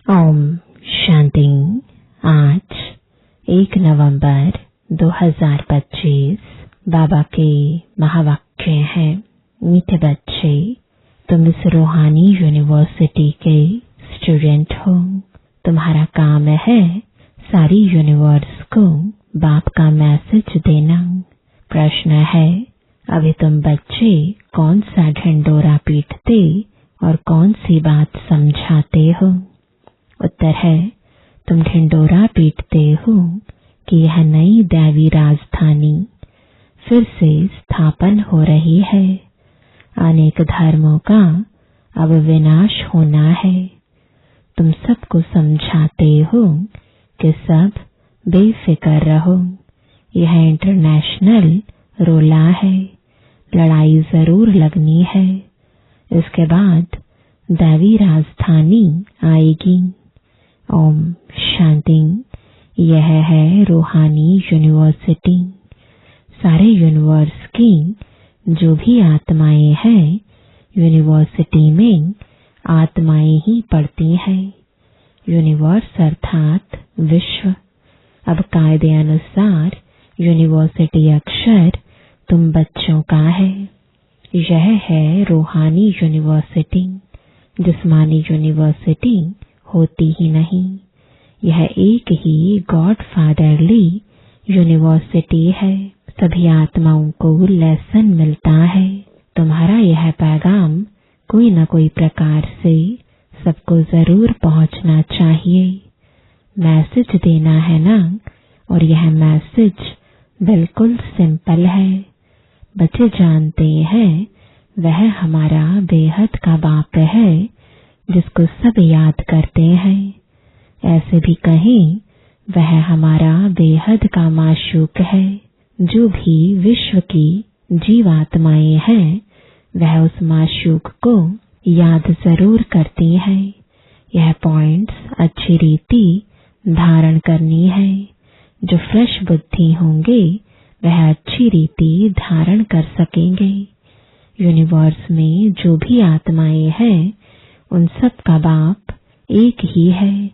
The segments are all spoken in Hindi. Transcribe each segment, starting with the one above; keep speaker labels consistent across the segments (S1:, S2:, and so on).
S1: ओम शांति। आज 1 नवंबर 2025 बाबा के महावाक्य हैं। मीठे बच्चे, तुम इस रूहानी यूनिवर्सिटी के स्टूडेंट हो। तुम्हारा काम है सारी यूनिवर्स को बाप का मैसेज देना। प्रश्न है, अभी तुम बच्चे कौन सा ढिंडोरा पीटते और कौन सी बात समझाते हो? उत्तर है, तुम ढिंडोरा पीटते हो कि यह नई दैवी राजधानी फिर से स्थापन हो रही है। अनेक धर्मों का अब विनाश होना है। तुम सबको समझाते हो कि सब बेफिक्र रहो। यह इंटरनेशनल रोला है। लड़ाई जरूर लगनी है। इसके बाद दैवी राजधानी आएगी। ओम शांति। यह है रूहानी यूनिवर्सिटी। सारे यूनिवर्स की जो भी आत्माएं हैं, यूनिवर्सिटी में आत्माएं ही पढ़ती हैं। यूनिवर्स अर्थात विश्व। अब कायदे अनुसार यूनिवर्सिटी अक्षर तुम बच्चों का है। यह है रूहानी यूनिवर्सिटी। जिस्मानी यूनिवर्सिटी होती ही नहीं। यह एक ही गॉड फादरली यूनिवर्सिटी है। सभी आत्माओं को लेसन मिलता है। तुम्हारा यह पैगाम कोई न कोई प्रकार से सबको जरूर पहुंचना चाहिए। मैसेज देना है ना, और यह मैसेज बिल्कुल सिंपल है। बच्चे जानते हैं वह हमारा बेहद का बाप है, जिसको सब याद करते हैं। ऐसे भी कहें, वह हमारा बेहद का माशूक है। जो भी विश्व की जीवात्माएं हैं, वह उस माशूक को याद जरूर करती हैं। यह पॉइंट्स अच्छी रीति धारण करनी है। जो फ्रेश बुद्धि होंगे वह अच्छी रीति धारण कर सकेंगे। यूनिवर्स में जो भी आत्माएं हैं, उन सब का बाप एक ही है।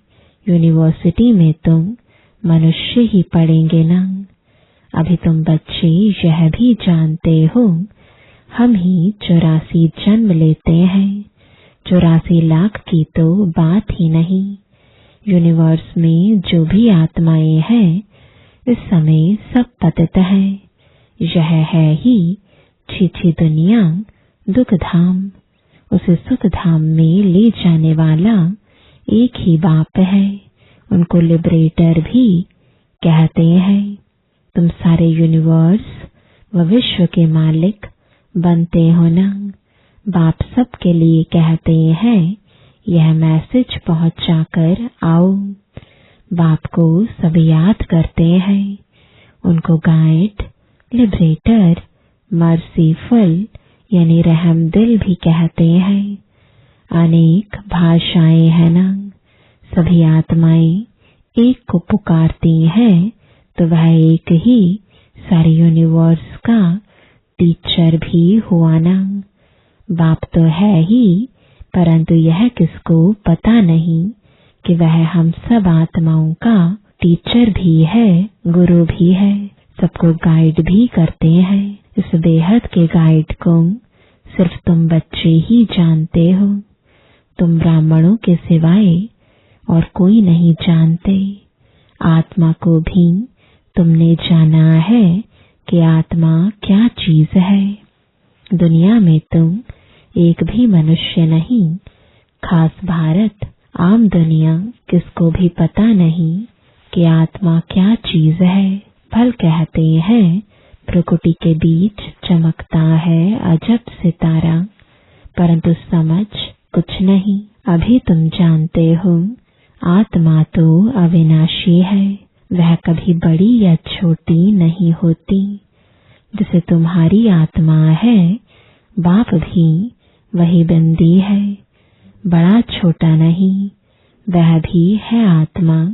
S1: यूनिवर्सिटी में तुम मनुष्य ही पढ़ेंगे ना। अभी तुम बच्चे यह भी जानते हो, हम ही 84 जन्म लेते हैं। 84 लाख की तो बात ही नहीं। यूनिवर्स में जो भी आत्माएं हैं, इस समय सब पतित हैं। यह है ही छीछी दुनिया, दुख धाम। उसे सुख धाम में ले जाने वाला एक ही बाप है। उनको लिबरेटर भी कहते हैं। तुम सारे यूनिवर्स व विश्व के मालिक बनते हो ना। बाप सबके लिए कहते हैं, यह मैसेज पहुंचाकर आओ। बाप को सब याद करते हैं। उनको गाइड, लिबरेटर, मर्सीफुल यानी रहम दिल भी कहते हैं। अनेक भाषाएं हैं ना। सभी आत्माएं एक को पुकारती हैं, तो वह एक ही सारे यूनिवर्स का टीचर भी हुआ ना। बाप तो है ही, परंतु यह किसको पता नहीं कि वह हम सब आत्माओं का टीचर भी है, गुरु भी है। सबको गाइड भी करते हैं। इस बेहद के गाइड को सिर्फ तुम बच्चे ही जानते हो। तुम ब्राह्मणों के सिवाय और कोई नहीं जानते। आत्मा को भी तुमने जाना है कि आत्मा क्या चीज है। दुनिया में तुम एक भी मनुष्य नहीं, खास भारत, आम दुनिया किसको भी पता नहीं कि आत्मा क्या चीज है। फल कहते हैं प्रकृति के बीच चमकता है अजब सितारा, परंतु समझ कुछ नहीं। अभी तुम जानते हो आत्मा तो अविनाशी है। वह कभी बड़ी या छोटी नहीं होती। जिसे तुम्हारी आत्मा है, बाप भी वही बंदी है। बड़ा छोटा नहीं, वह भी है आत्मा।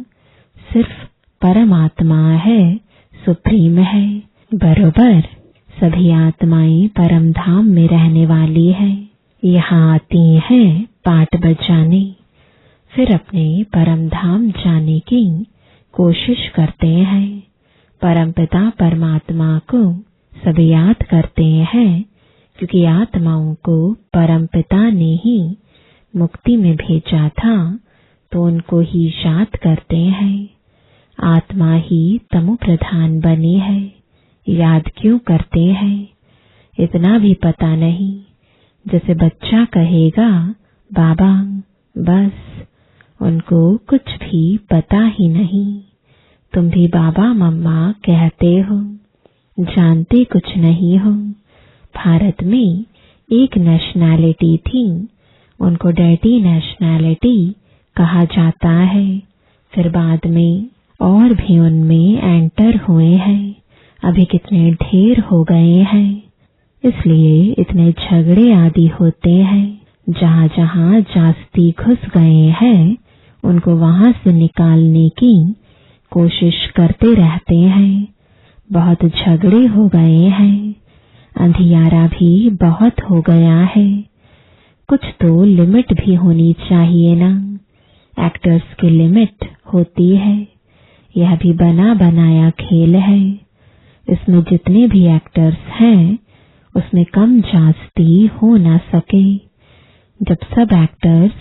S1: सिर्फ परमात्मा है, सुप्रीम है। बरोबर सभी आत्माएं परम धाम में रहने वाली है। यहाँ आती हैं पाठ बजाने। फिर अपने परम धाम जाने की कोशिश करते हैं। परमपिता परमात्मा को सब याद करते हैं, क्योंकि आत्माओं को परमपिता ने ही मुक्ति में भेजा था, तो उनको ही याद करते हैं। आत्मा ही तमो प्रधान बनी है, याद क्यों करते हैं? इतना भी पता नहीं। जैसे बच्चा कहेगा बाबा, बस उनको कुछ भी पता ही नहीं। तुम भी बाबा मम्मा कहते हो, जानते कुछ नहीं हो। भारत में एक नेशनैलिटी थी, उनको डैडी नेशनैलिटी कहा जाता है। फिर बाद में और भी उनमें एंटर हुए हैं। अभी कितने ढेर हो गए हैं, इसलिए इतने झगड़े आदि होते हैं। जहाँ जहाँ जास्ती घुस गए हैं, उनको वहां से निकालने की कोशिश करते रहते हैं। बहुत झगड़े हो गए हैं, अंधियारा भी बहुत हो गया है। कुछ तो लिमिट भी होनी चाहिए ना। एक्टर्स की लिमिट होती है। यह भी बना बनाया खेल है। इसमें जितने भी एक्टर्स हैं, उसमें कम जास्ती हो ना सके। जब सब एक्टर्स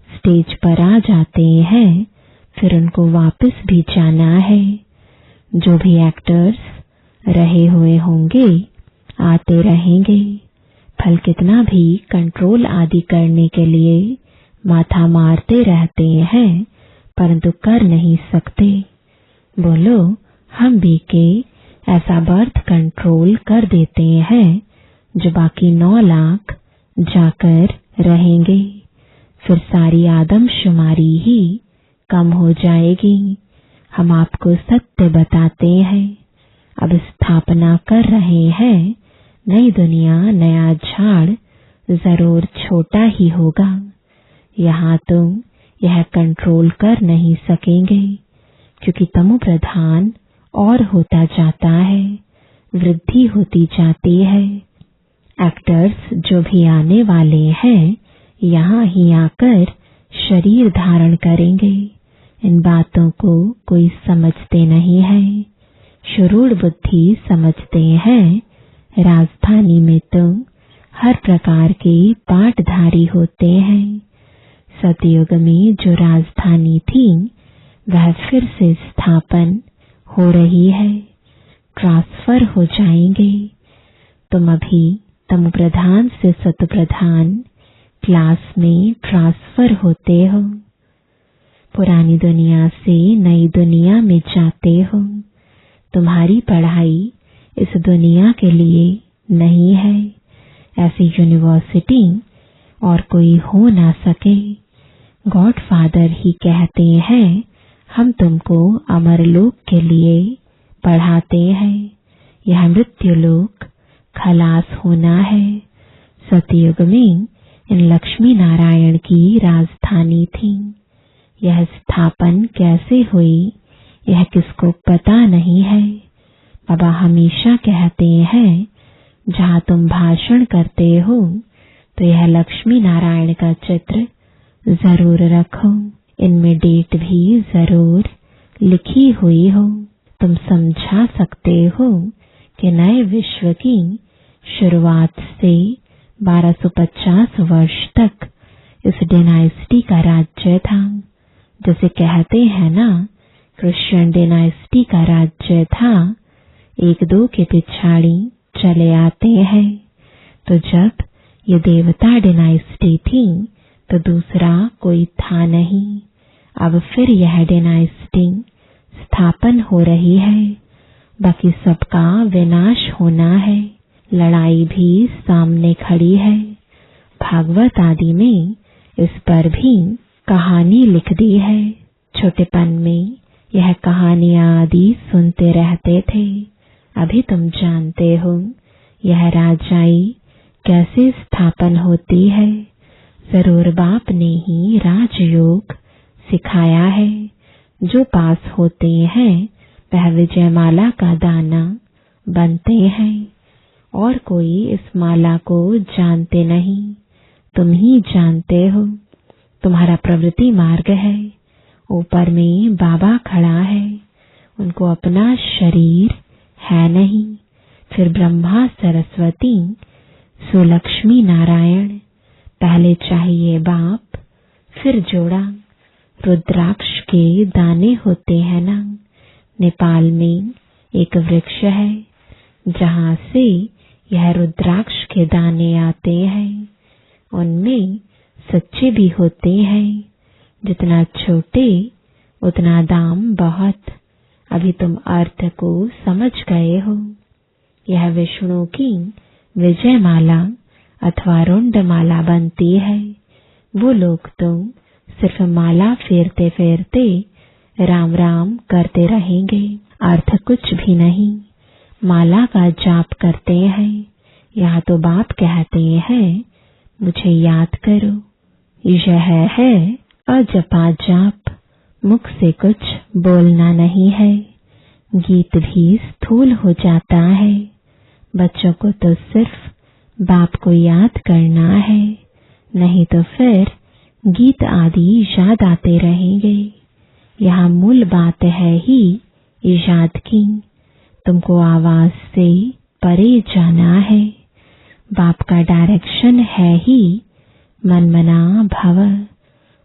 S1: स्टेज पर आ जाते हैं, फिर उनको वापस भी जाना है। जो भी एक्टर्स रहे हुए होंगे, आते रहेंगे। फल कितना भी कंट्रोल आदि करने के लिए माथा मारते रहते हैं, परंतु कर नहीं सकते। बोलो, हम भी के ऐसा बर्थ कंट्रोल कर देते हैं, जो बाकी 9 लाख जाकर रहेंगे। फिर सारी आदमशुमारी ही कम हो जाएगी। हम आपको सत्य बताते हैं। अब स्थापना कर रहे हैं, नई दुनिया, नया झाड़ जरूर छोटा ही होगा। यहाँ तुम यह कंट्रोल कर नहीं सकेंगे, क्योंकि तमो प्रधान और होता जाता है, वृद्धि होती जाती है। एक्टर्स जो भी आने वाले हैं, यहाँ ही आकर शरीर धारण करेंगे। इन बातों को कोई समझते नहीं है। शुरूढ़ बुद्धि समझते हैं। राजधानी में तुम हर प्रकार के पाटधारी होते हैं। सतयुग में जो राजधानी थी, वह फिर से स्थापन हो रही है। ट्रांसफर हो जाएंगे। तुम अभी तम प्रधान से सत प्रधान क्लास में ट्रांसफर होते हो। पुरानी दुनिया से नई दुनिया में जाते हो। तुम्हारी पढ़ाई इस दुनिया के लिए नहीं है। ऐसी यूनिवर्सिटी और कोई हो ना सके। गॉड फादर ही कहते हैं, हम तुमको अमरलोक के लिए पढ़ाते हैं। यह मृत्यु लोक खलास होना है। सतयुग में इन लक्ष्मी नारायण की राजधानी थी। यह स्थापन कैसे हुई, यह किसको पता नहीं है। बाबा हमेशा कहते हैं, जहाँ तुम भाषण करते हो, तो यह लक्ष्मी नारायण का चित्र जरूर रखो। इनमें डेट भी जरूर लिखी हुई हो। तुम समझा सकते हो कि नए विश्व की शुरुआत से 1250 वर्ष तक इस डायनेस्टी का राज्य था। जैसे कहते हैं ना, क्रिश्चियन डायनेस्टी का राज्य था। 1-2 के पिछाड़ी चले आते हैं। तो जब ये देवता डायनेस्टी थी, तो दूसरा कोई था नहीं। अब फिर यह डायनेस्टी स्थापन हो रही है। बाकी सबका विनाश होना है। लड़ाई भी सामने खड़ी है। भागवत आदि में इस पर भी कहानी लिख दी है। छोटेपन में यह कहानियां आदि सुनते रहते थे। अभी तुम जानते हो यह राजाई कैसे स्थापन होती है। जरूर बाप ने ही राजयोग सिखाया है। जो पास होते हैं, वह विजयमाला का दाना बनते हैं। और कोई इस माला को जानते नहीं, तुम ही जानते हो। तुम्हारा प्रवृत्ति मार्ग है। ऊपर में बाबा खड़ा है, उनको अपना शरीर है नहीं। फिर ब्रह्मा सरस्वती सुलक्ष्मी नारायण, पहले चाहिए बाप फिर जोड़ा। रुद्राक्ष के दाने होते हैं ना। नेपाल में एक वृक्ष है जहाँ से यह रुद्राक्ष के दाने आते हैं। उनमें सच्चे भी होते हैं। जितना छोटे उतना दाम बहुत। अभी तुम अर्थ को समझ गए हो। यह विष्णु की विजय माला अथवा रुंड माला बनती है। वो लोग तो सिर्फ माला फेरते फेरते राम राम करते रहेंगे, अर्थ कुछ भी नहीं। माला का जाप करते हैं। यहाँ तो बाप कहते हैं मुझे याद करो। यह है अजपा जाप। मुख से कुछ बोलना नहीं है। गीत भी स्थूल हो जाता है। बच्चों को तो सिर्फ बाप को याद करना है, नहीं तो फिर गीत आदि याद आते रहेंगे। यहाँ मूल बात है ही याद की। तुमको आवाज से परे जाना है। बाप का डायरेक्शन है ही मन मना भव।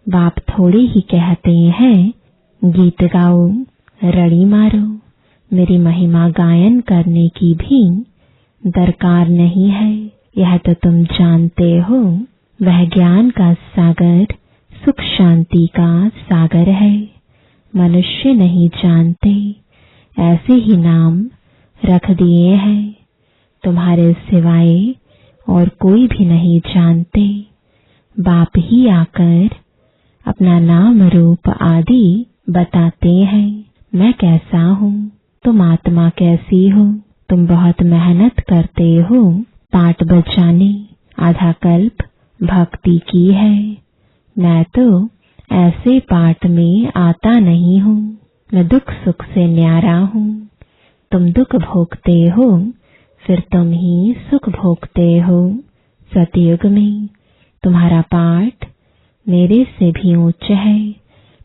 S1: बाप थोड़े ही कहते हैं गीत गाओ, रड़ी मारो। मेरी महिमा गायन करने की भी दरकार नहीं है। यह तो तुम जानते हो, वह ज्ञान का सागर सुख शांति का सागर है। मनुष्य नहीं जानते, ऐसे ही नाम रख दिए हैं। तुम्हारे सिवाय और कोई भी नहीं जानते। बाप ही आकर अपना नाम रूप आदि बताते हैं। मैं कैसा हूँ, तुम आत्मा कैसी हो। तुम बहुत मेहनत करते हो पाठ बजाने, आधा कल्प भक्ति की है। मैं तो ऐसे पाठ में आता नहीं हूँ। मैं दुख सुख से न्यारा हूँ। तुम दुख भोगते हो, फिर तुम ही सुख भोगते हो। सतयुग में तुम्हारा पाठ मेरे से भी ऊंच है।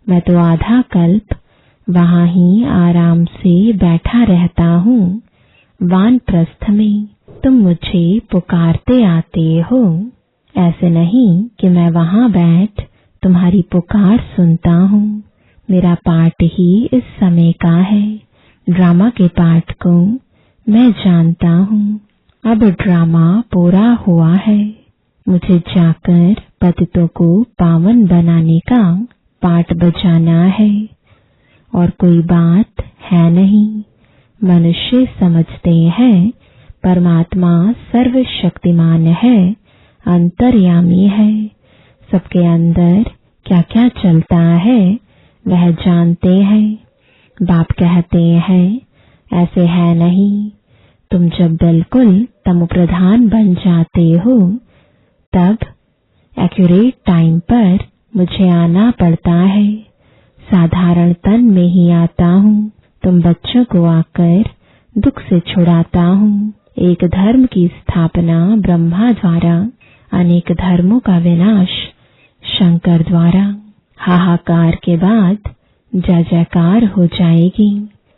S1: मैं तो आधा कल्प वहां ही आराम से बैठा रहता हूँ। वानप्रस्थ में तुम मुझे पुकारते आते हो। ऐसे नहीं कि मैं वहां बैठ तुम्हारी पुकार सुनता हूँ। मेरा पाठ ही इस समय का है। ड्रामा के पाठ को मैं जानता हूँ। अब ड्रामा पूरा हुआ है। मुझे जाकर पतितों को पावन बनाने का पाठ बजाना है। और कोई बात है नहीं। मनुष्य समझते हैं परमात्मा सर्वशक्तिमान है, अंतर्यामी है। सबके अंदर क्या क्या चलता है वह जानते हैं। बाप कहते हैं ऐसे है नहीं। तुम जब बिल्कुल तमो प्रधान बन जाते हो तब एक्यूरेट टाइम पर मुझे आना पड़ता है। साधारण तन में ही आता हूँ। तुम बच्चों को आकर दुख से छुड़ाता हूँ। एक धर्म की स्थापना ब्रह्मा द्वारा, अनेक धर्मों का विनाश शंकर द्वारा। हाहाकार के बाद जय जयकार हो जाएगी।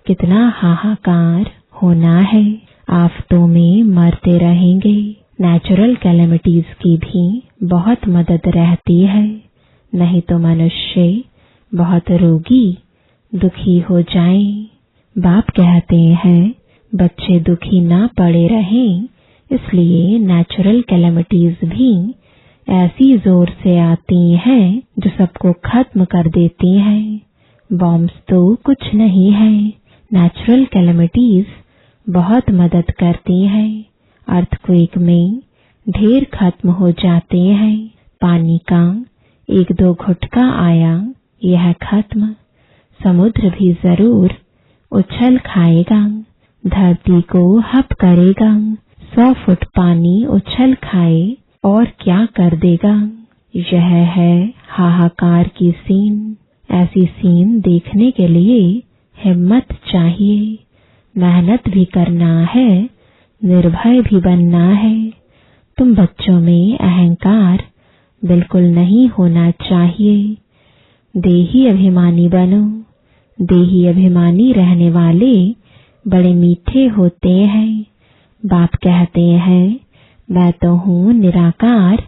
S1: कितना हाहाकार होना है। आफतों में मरते रहेंगे। नेचुरल कैलेमिटीज की भी बहुत मदद रहती है, नहीं तो मनुष्य बहुत रोगी दुखी हो जाए। बाप कहते हैं बच्चे दुखी ना पड़े रहें, इसलिए नेचुरल कैलेमिटीज भी ऐसी जोर से आती हैं जो सबको खत्म कर देती हैं। बॉम्ब्स तो कुछ नहीं है। नेचुरल कैलेमिटीज बहुत मदद करती हैं। अर्थक्वेक में ढेर खत्म हो जाते हैं। पानी का एक दो घुटका आया, यह खत्म। समुद्र भी जरूर उछल खाएगा, धरती को हप करेगा। 100 फुट पानी उछल खाए और क्या कर देगा। यह है हाहाकार की सीन। ऐसी सीन देखने के लिए हिम्मत चाहिए, मेहनत भी करना है, निर्भय भी बनना है। तुम बच्चों में अहंकार बिल्कुल नहीं होना चाहिए। देही अभिमानी बनो। देही अभिमानी रहने वाले बड़े मीठे होते हैं। बाप कहते हैं मैं तो हूँ निराकार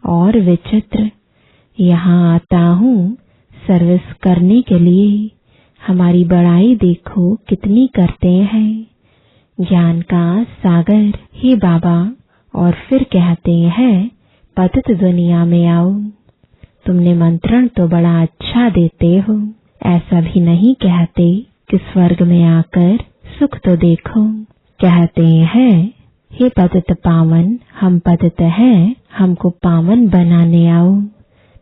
S1: और विचित्र, यहाँ आता हूँ सर्विस करने के लिए। हमारी बड़ाई देखो कितनी करते हैं। ज्ञान का सागर हे बाबा। और फिर कहते हैं पतित दुनिया में आओ। तुम निमंत्रण तो बड़ा अच्छा देते हो। ऐसा भी नहीं कहते कि स्वर्ग में आकर सुख तो देखो। कहते हैं हे पतित पावन, हम पतित हैं, हमको पावन बनाने आओ।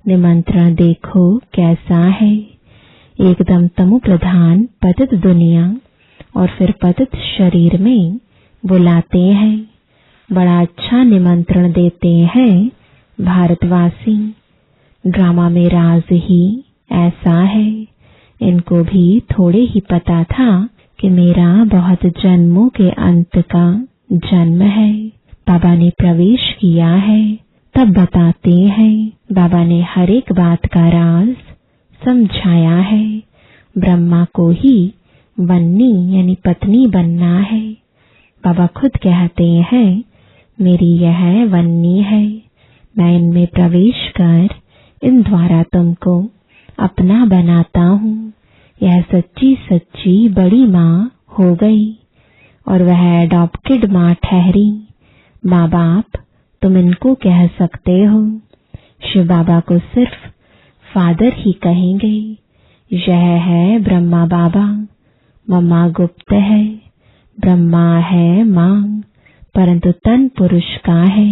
S1: निमंत्रण देखो कैसा है। एकदम तमो प्रधान पतित दुनिया और फिर पतित शरीर में बुलाते हैं। बड़ा अच्छा निमंत्रण देते हैं भारतवासी। ड्रामा में राज ही ऐसा है। इनको भी थोड़े ही पता था कि मेरा बहुत जन्मों के अंत का जन्म है। बाबा ने प्रवेश किया है तब बताते हैं। बाबा ने हर एक बात का राज समझाया है। ब्रह्मा को ही वन्नी यानी पत्नी बनना है। बाबा खुद कहते हैं मेरी यह वन्नी है। मैं इनमें प्रवेश कर इन द्वारा तुमको अपना बनाता हूँ। यह सच्ची सच्ची बड़ी माँ हो गई और वह एडॉप्टेड माँ ठहरी। माँ बाप तुम इनको कह सकते हो। शिव बाबा को सिर्फ फादर ही कहेंगे। यह है ब्रह्मा बाबा। मम्मा गुप्त है, ब्रह्मा है माँ, परंतु तन पुरुष का है।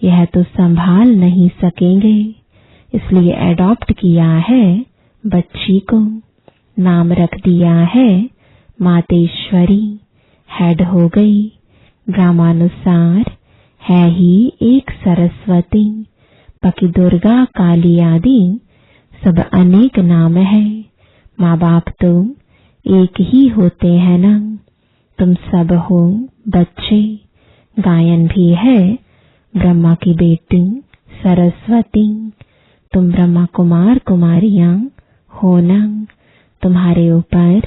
S1: यह तो संभाल नहीं सकेंगे, इसलिए एडॉप्ट किया है बच्ची को। नाम रख दिया है मातेश्वरी। हेड हो गई। ग्रामानुसार है ही एक सरस्वती। बाकी दुर्गा काली आदि सब अनेक नाम है। माँ बाप तो एक ही होते हैं ना। तुम सब हो बच्चे। गायन भी है ब्रह्मा की बेटी सरस्वती। तुम ब्रह्मा कुमार कुमारियां हो ना। तुम्हारे ऊपर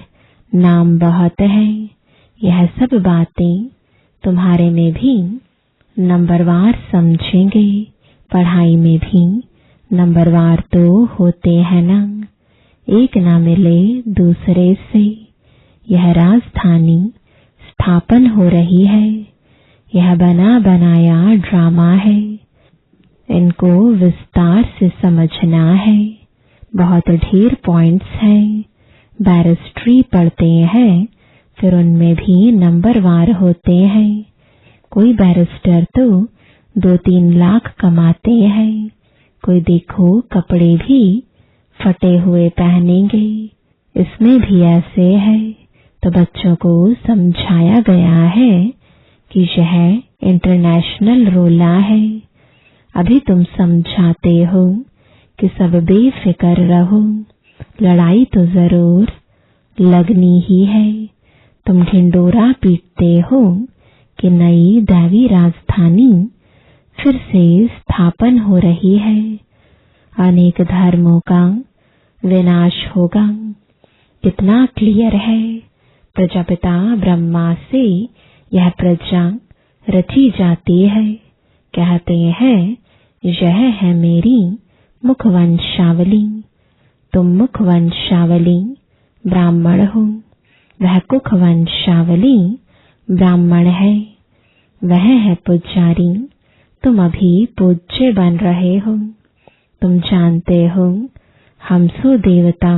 S1: नाम बहुत है। यह सब बातें तुम्हारे में भी नंबरवार समझेंगे। पढ़ाई में भी नंबरवार तो होते हैं ना। एक ना मिले दूसरे से। यह राजधानी स्थापन हो रही है। यह बना बनाया ड्रामा है। इनको विस्तार से समझना है। बहुत ढेर पॉइंट्स हैं। बैरिस्ट्री पढ़ते हैं, फिर उनमें भी नंबरवार होते हैं। कोई बैरिस्टर तो 2-3 लाख कमाते हैं। कोई देखो कपड़े भी फटे हुए पहनेंगे। इसमें भी ऐसे है। तो बच्चों को समझाया गया है कि यह इंटरनेशनल रोला है। अभी तुम समझाते हो कि सब बेफिक्र रहो। लड़ाई तो जरूर लगनी ही है। तुम ढिंडोरा पीटते हो कि नई दैवी राजधानी फिर से स्थापन हो रही है। अनेक धर्मों का विनाश होगा। कितना क्लियर है। प्रजापिता ब्रह्मा से यह प्रजा रची जाती है। कहते हैं यह है मेरी मुखवंशावली। तुम मुखवंशावली ब्राह्मण हो। वह कुखवंशावली ब्राह्मण है। वह है पुजारी। तुम अभी पूज्य बन रहे हो। तुम जानते हो हम सो देवता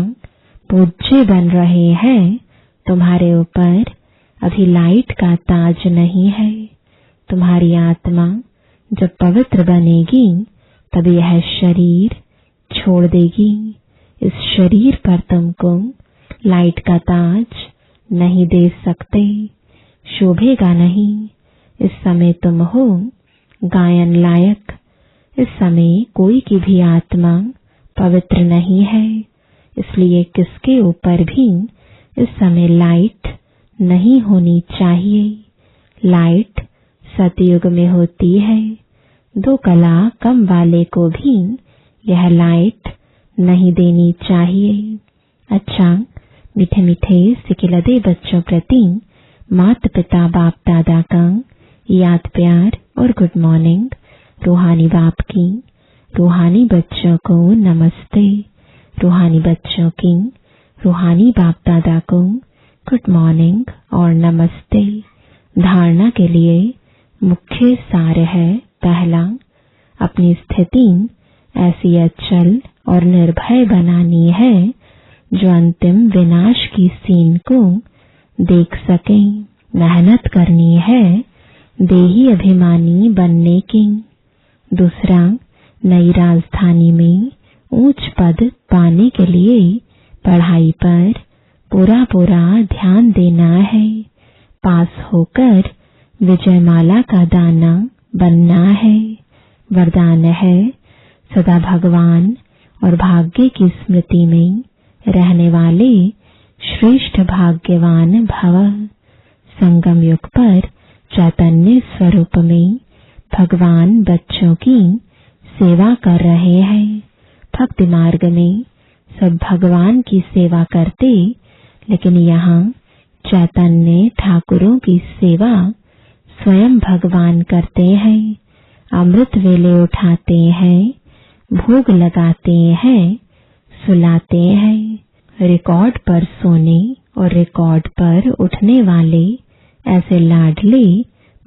S1: पूज्य बन रहे हैं। तुम्हारे ऊपर अभी लाइट का ताज नहीं है। तुम्हारी आत्मा जब पवित्र बनेगी तब यह शरीर छोड़ देगी। इस शरीर पर तुमको लाइट का ताज नहीं दे सकते, शोभेगा नहीं। इस समय तुम हो गायन लायक। इस समय कोई की भी आत्मा पवित्र नहीं है, इसलिए किसके ऊपर भी इस समय लाइट नहीं होनी चाहिए। लाइट सतयुग में होती है। 2 कला कम वाले को भी यह लाइट नहीं देनी चाहिए। अच्छा, मीठे मीठे सिकिलदे बच्चों प्रति माता पिता बाप दादा का याद प्यार और गुड मॉर्निंग। रूहानी बाप की रूहानी बच्चों को नमस्ते। रूहानी बच्चों की रूहानी बाप दादा को गुड मॉर्निंग और नमस्ते। धारणा के लिए मुख्य सार है, पहला, अपनी स्थिति ऐसी अचल और निर्भय बनानी है जो अंतिम विनाश की सीन को देख सके। मेहनत करनी है देही अभिमानी बनने की। दूसरा, नई राजधानी में उच्च पद पाने के लिए पढ़ाई पर पूरा ध्यान देना है। पास होकर विजयमाला का दाना बनना है। वरदान है, सदा भगवान और भाग्य की स्मृति में रहने वाले श्रेष्ठ भाग्यवान भव। संगम युग पर चैतन्य स्वरूप में भगवान बच्चों की सेवा कर रहे हैं। भक्ति मार्ग में सब भगवान की सेवा करते, लेकिन यहाँ चैतन्य ठाकुरों की सेवा स्वयं भगवान करते हैं। अमृत वेले उठाते हैं, भोग लगाते हैं, सुलाते हैं। रिकॉर्ड पर सोने और रिकॉर्ड पर उठने वाले ऐसे लाडले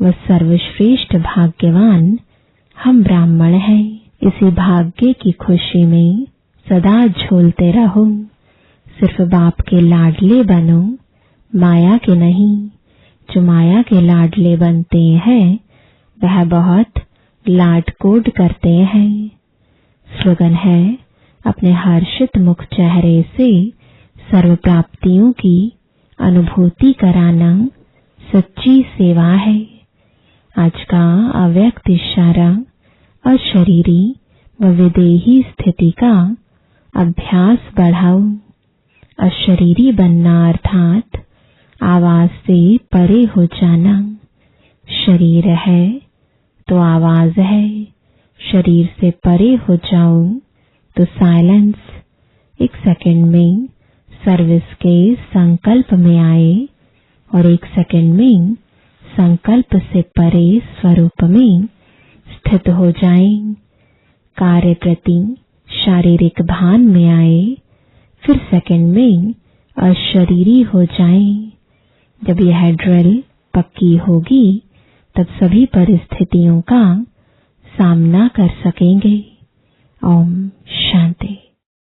S1: व सर्वश्रेष्ठ भाग्यवान हम ब्राह्मण हैं। इसी भाग्य की खुशी में सदा झूलते रहो। सिर्फ बाप के लाडले बनो, माया के नहीं। जो माया के लाडले बनते हैं वह बहुत लाड कोड करते हैं। स्लोगन है, अपने हर्षित मुख चेहरे से सर्व प्राप्तियों की अनुभूति कराना सच्ची सेवा है। आज का अव्यक्त इशारा अशरीरी व विदेही स्थिति का अभ्यास बढ़ाओ। अशरीरी बनना अर्थात आवाज से परे हो जाना। शरीर है तो आवाज है। शरीर से परे हो जाओ तो साइलेंस। 1 सेकंड में सर्विस के संकल्प में आए और 1 सेकंड में संकल्प से परे स्वरूप में स्थित हो जाएं। कार्य प्रति शारीरिक भान में आए, फिर सेकंड में अशरीरी हो जाएं। जब यह ड्रिल पक्की होगी तब सभी परिस्थितियों का सामना कर सकेंगे। ओम शांति।